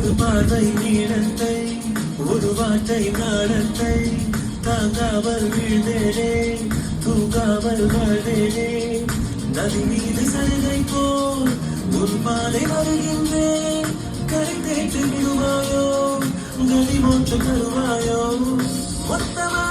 ஒரு பார்வை நீளத்தை ஒரு வார்த்தை நாளத்தை தாங்காமல் வீழ்ந்தேனே தூங்காமல் வாழ்ந்தேனே நதி மீது சலுகை போல் உன் பாதை வருகின்றேன் கரை தேற்று விடுவாயோ கதி மோற்று தருவாயோ மொத்தமா